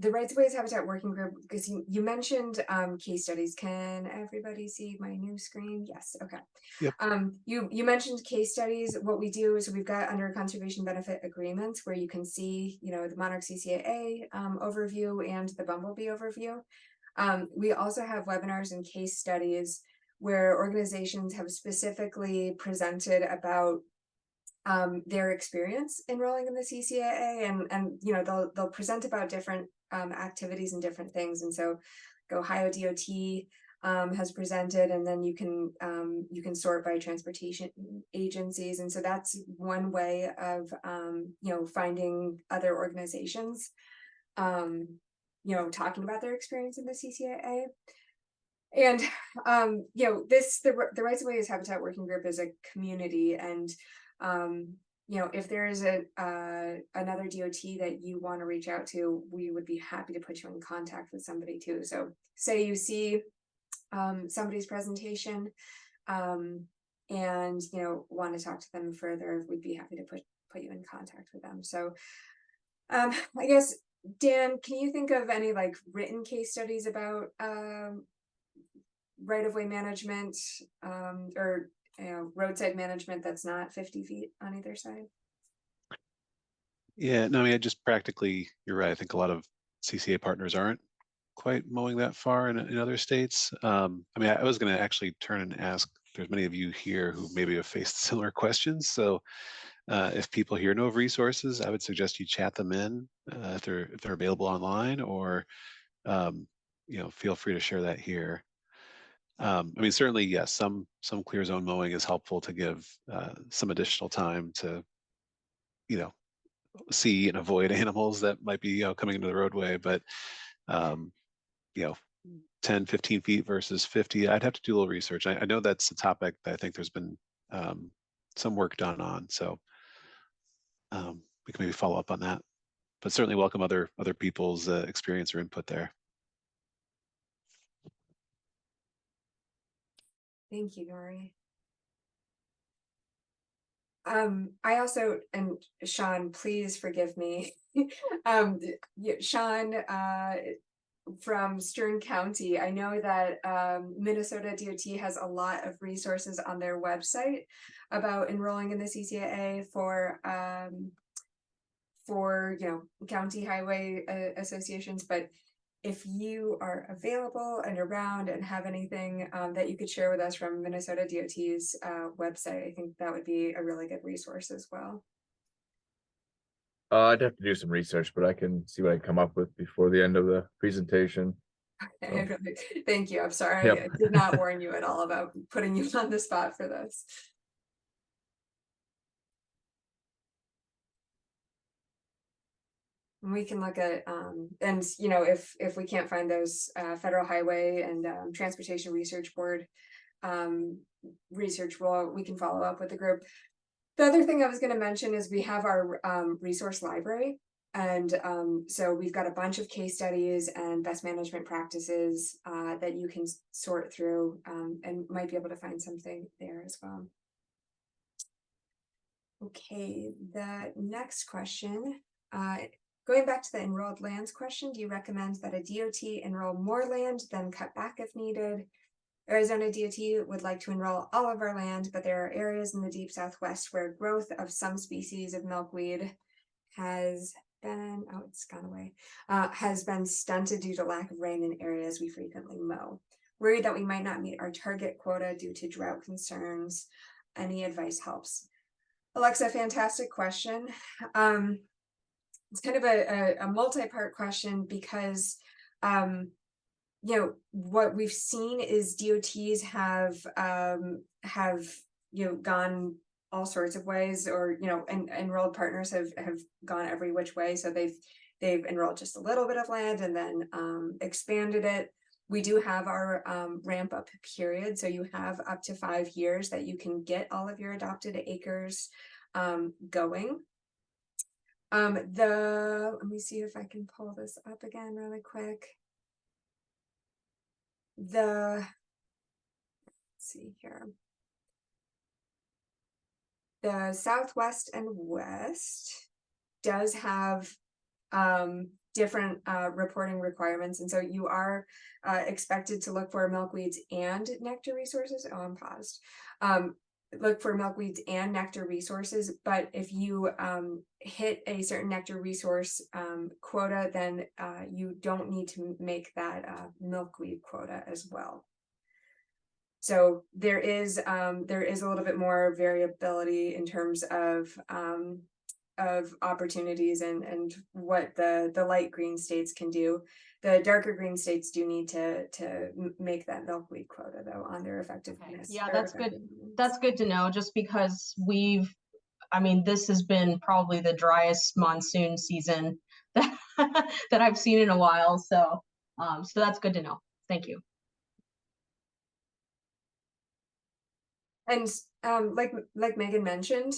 Speaker 1: the Rights of Ways Habitat Working Group, because you mentioned case studies. Can everybody see my new screen? Yes, okay.
Speaker 4: Yep.
Speaker 1: You mentioned case studies. What we do is we've got under conservation benefit agreements where you can see, the Monarch CCAA overview and the Bumblebee overview. We also have webinars and case studies where organizations have specifically presented about their experience enrolling in the CCAA, and you know, they'll present about different activities and different things. And so Ohio DOT has presented, and then you can sort by transportation agencies, and so that's one way of you know, finding other organizations you know, talking about their experience in the CCAA. And you know, the Rights of Way is Habitat Working Group is a community, and you know, if there is another DOT that you want to reach out to, we would be happy to put you in contact with somebody too. So say you see somebody's presentation and you know, want to talk to them further, we'd be happy to put you in contact with them. So I guess, Dan, can you think of any like written case studies about right-of-way management or you know, roadside management that's not 50 feet on either side?
Speaker 4: Yeah, no, I mean, just practically, you're right. I think a lot of CCA partners aren't quite mowing that far in other states. I mean, I was going to actually turn and ask, there's many of you here who maybe have faced similar questions. So if people here know of resources, I would suggest you chat them in if they're available online, or you know, feel free to share that here. I mean, certainly, yes, some clear zone mowing is helpful to give some additional time to, you know, see and avoid animals that might be, you know, coming into the roadway. But you know, 10, 15 feet versus 50, I'd have to do a little research. I know that's a topic that I think there's been some work done on. So we can maybe follow up on that. But certainly welcome other people's experience or input there.
Speaker 1: Thank you, Nori. I also, and Sean, please forgive me. Sean from Stern County, I know that Minnesota DOT has a lot of resources on their website about enrolling in the CCAA for you know, county highway associations. But if you are available and around and have anything that you could share with us from Minnesota DOT's website, I think that would be a really good resource as well.
Speaker 7: I'd have to do some research, but I can see what I come up with before the end of the presentation. So.
Speaker 1: Thank you. I'm sorry.
Speaker 7: Yep.
Speaker 1: I did not warn you at all about putting you on the spot for this. We can look at and you know, if we can't find those Federal Highway and Transportation Research Board research, we can follow up with the group. The other thing I was going to mention is we have our resource library, and so we've got a bunch of case studies and best management practices that you can sort through and might be able to find something there as well. Okay, the next question. Going back to the enrolled lands question, do you recommend that a DOT enroll more land than cut back if needed? Arizona DOT would like to enroll all of our land, but there are areas in the deep Southwest where growth of some species of milkweed has been, oh, it's gone away, has been stunted due to lack of rain in areas we frequently mow. Worried that we might not meet our target quota due to drought concerns. Any advice helps. Alexa, fantastic question. It's kind of a multi-part question because you know, what we've seen is DOTs have you know, gone all sorts of ways, or you know, and enrolled partners have gone every which way. So they've enrolled just a little bit of land and then expanded it. We do have our ramp up period, so you have up to 5 years that you can get all of your adopted acres going. Let me see if I can pull this up again really quick. Let's see here. The Southwest and West does have different reporting requirements, and so you are expected to look for milkweeds and nectar resources. Oh, I'm paused. look for milkweeds and nectar resources, but if you hit a certain nectar resource quota, then you don't need to make that milkweed quota as well. So there is a little bit more variability in terms of opportunities and what the light green states can do. The darker green states do need to make that milkweed quota though on their effectiveness.
Speaker 8: Yeah,
Speaker 1: or
Speaker 8: that's good.
Speaker 1: effectiveness.
Speaker 8: That's good to know, just because I mean, this has been probably the driest monsoon season that that I've seen in a while. So so that's good to know. Thank you.
Speaker 1: And like Megan mentioned,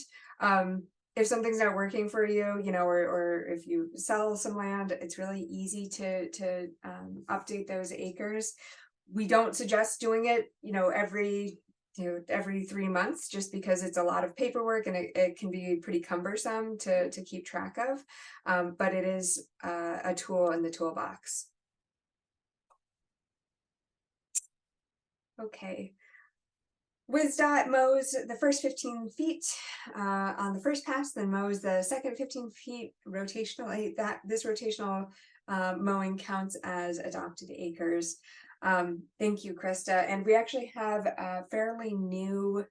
Speaker 1: if something's not working for you, you know, or if you sell some land, it's really easy to update those acres. We don't suggest doing it, you know, every 3 months, just because it's a lot of paperwork and it can be pretty cumbersome to keep track of. But it is a tool in the toolbox. Okay. WisDOT mows the first 15 feet on the first pass, then mows the second 15 feet rotationally. This rotational mowing counts as adopted acres. Thank you, Krista. And we actually have a fairly new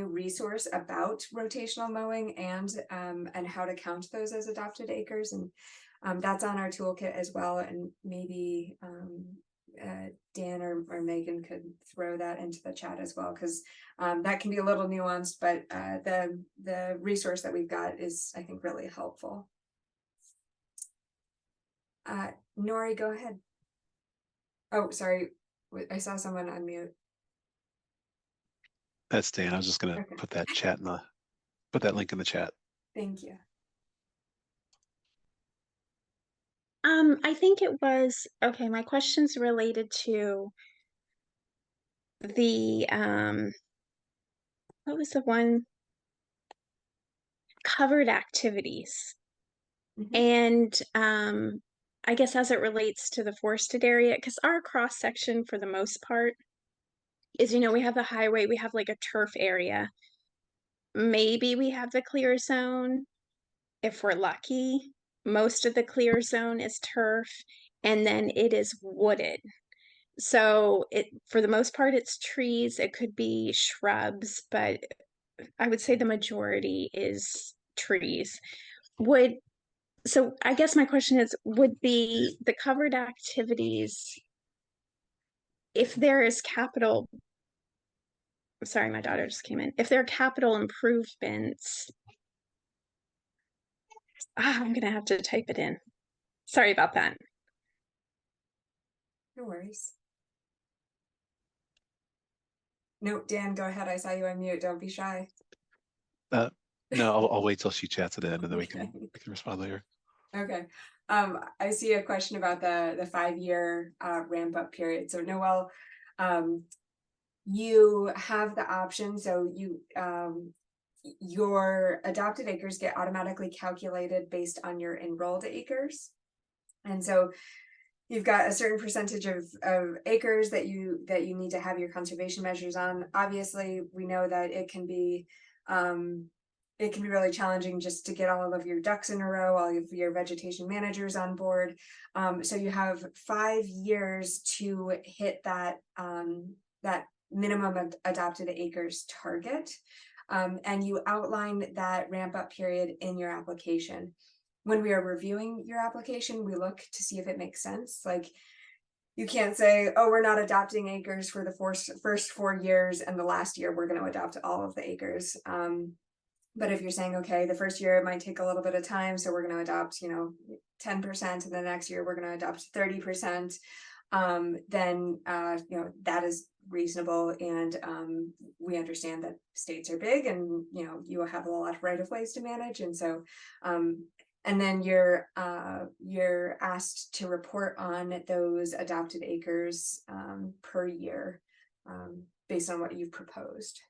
Speaker 1: resource about rotational mowing and how to count those as adopted acres, and that's on our toolkit as well. And maybe Dan or Megan could throw that into the chat as well, because that can be a little nuanced, but the resource that we've got is, I think, really helpful. Nori, go ahead. Oh, sorry, I saw someone unmute.
Speaker 4: That's Dan. I was just gonna put that link in the chat.
Speaker 1: Thank you.
Speaker 6: I think it was, okay, my question's related to the, what was the one? Covered activities. And I guess as it relates to the forested area, because our cross section for the most part is, you know, we have the highway, we have like a turf area. Maybe we have the clear zone if we're lucky. Most of the clear zone is turf, and then it is wooded. So it, for the most part, it's trees. It could be shrubs, but I would say the majority is trees. So I guess my question is, would the covered activities, if there is capital, sorry, my daughter just came in. If there are capital improvements, I'm gonna have to type it in. Sorry about that.
Speaker 1: No worries. No, Dan, go ahead. I saw you on mute. Don't be shy.
Speaker 4: No, I'll wait till she chats it in, and then we can respond later.
Speaker 1: Okay. I see a question about the 5-year ramp up period. So Noel, you have the option. So your adopted acres get automatically calculated based on your enrolled acres. And so you've got a certain percentage of acres that you need to have your conservation measures on. Obviously, we know that it can be really challenging just to get all of your ducks in a row, all of your vegetation managers on board. So you have 5 years to hit that minimum adopted acres target. And you outline that ramp up period in your application. When we are reviewing your application, we look to see if it makes sense. Like, you can't say, oh, we're not adopting acres for the first 4 years, and the last year we're going to adopt all of the acres. But if you're saying, okay, the first year it might take a little bit of time, so we're going to adopt, 10%, and the next year we're going to adopt 30%, then that is reasonable. And we understand that states are big, and you will have a lot of right of ways to manage, and so and then you're asked to report on those adopted acres per year based on what you've proposed.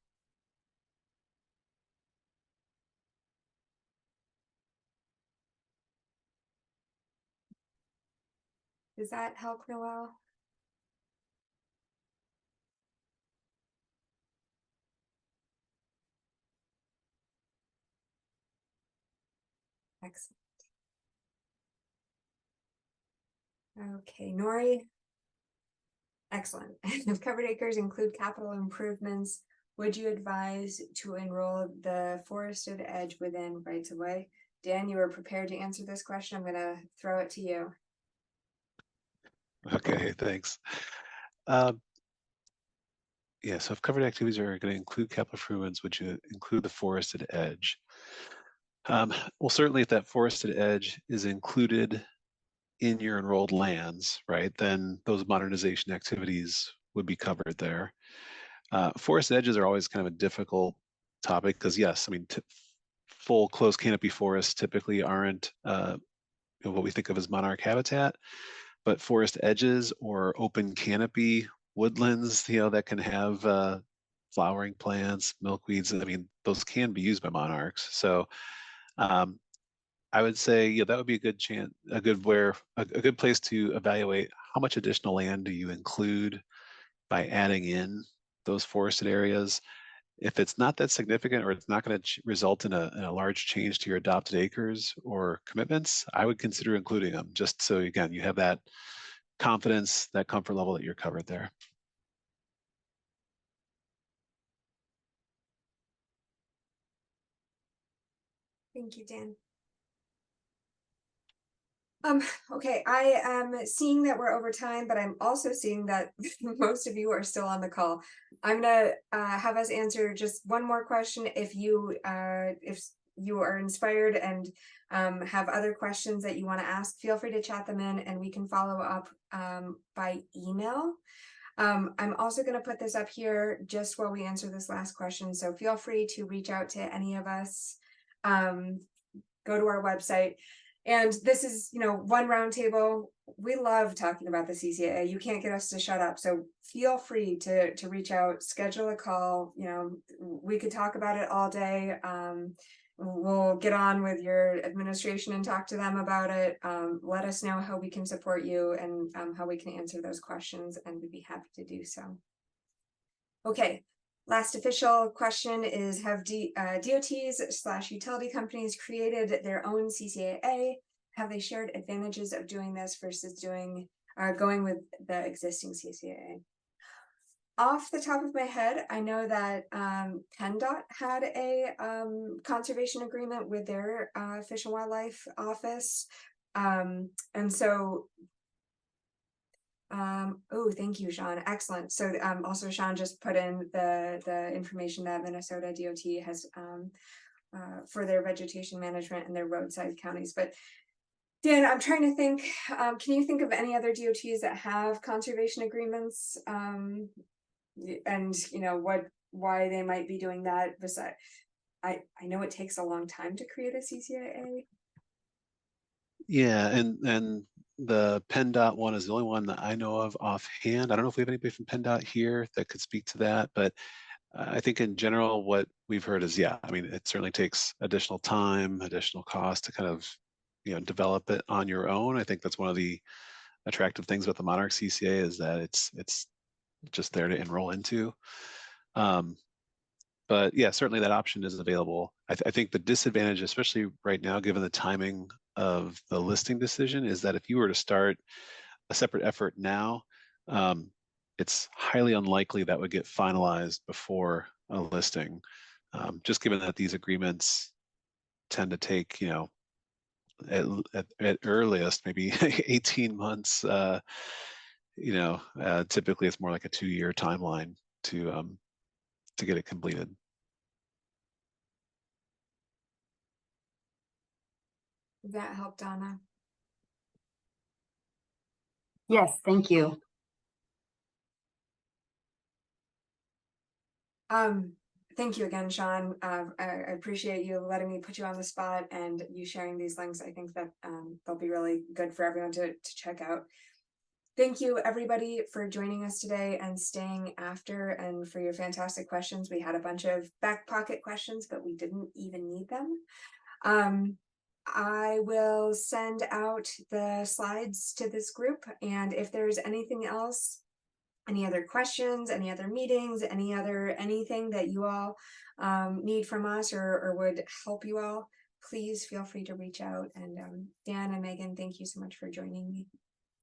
Speaker 1: Does that help, Noel? Excellent. Okay, Nori. Excellent. If covered acres include capital improvements, would you advise to enroll the forested edge within rights of way? Dan, you were prepared to answer this question. I'm going to throw it to you.
Speaker 4: Okay, thanks. Yeah, so if covered activities are going to include capital improvements, would you include the forested edge? Well, certainly if that forested edge is included in your enrolled lands, right, then those modernization activities would be covered there. Forest edges are always kind of a difficult topic because, yes, I mean, full closed canopy forests typically aren't what we think of as monarch habitat, but forest edges or open canopy woodlands, that can have flowering plants, milkweeds. I mean, those can be used by monarchs. So I would say, yeah, that would be a good chance, a good place to evaluate how much additional land do you include by adding in those forested areas. If it's not that significant or it's not going to result in a large change to your adopted acres or commitments, I would consider including them, just so, again, you have that confidence, that comfort level that you're covered there.
Speaker 1: Thank you, Dan. Okay, I am seeing that we're over time, but I'm also seeing that most of you are still on the call. I'm gonna have us answer just one more question. If you are inspired and have other questions that you want to ask, feel free to chat them in and we can follow up by email. I'm also going to put this up here just while we answer this last question. So feel free to reach out to any of us. Go to our website. And this is, one roundtable. We love talking about the CCAA. You can't get us to shut up. So feel free to reach out, schedule a call. We could talk about it all day. We'll get on with your administration and talk to them about it. Let us know how we can support you and how we can answer those questions, and we'd be happy to do so. Okay. Last official question is, have DOTs/utility companies created their own CCAA? Have they shared advantages of doing this versus going with the existing CCAA? Off the top of my head, I know that PennDOT had a conservation agreement with their Fish and Wildlife Office. And so oh, thank you, Sean. Excellent. So also Sean just put in the information that Minnesota DOT has for their vegetation management and their roadside counties. But Dan, I'm trying to think, can you think of any other DOTs that have conservation agreements? And why they might be doing that? Besides, I know it takes a long time to create a CCAA.
Speaker 4: Yeah, and the PennDOT one is the only one that I know of offhand. I don't know if we have anybody from PennDOT here that could speak to that, but I think in general, what we've heard is, yeah, I mean, it certainly takes additional time, additional cost to kind of, develop it on your own. I think that's one of the attractive things about the Monarch CCA is that it's just there to enroll into. But yeah, certainly that option is available. I think the disadvantage, especially right now, given the timing of the listing decision, is that if you were to start a separate effort now, it's highly unlikely that would get finalized before a listing, just given that these agreements tend to take, at earliest, maybe 18 months. Typically it's more like a 2-year timeline to get it completed.
Speaker 1: Does that help, Donna?
Speaker 3: Yes, thank you.
Speaker 1: Thank you again, Sean. I appreciate you letting me put you on the spot and you sharing these links. I think that they'll be really good for everyone to check out. Thank you, everybody, for joining us today and staying after, and for your fantastic questions. We had a bunch of back pocket questions, but we didn't even need them. I will send out the slides to this group, and if there's anything else, any other questions, any other meetings, anything that you all need from us or would help you all, please feel free to reach out. And Dan and Megan, thank you so much for joining me.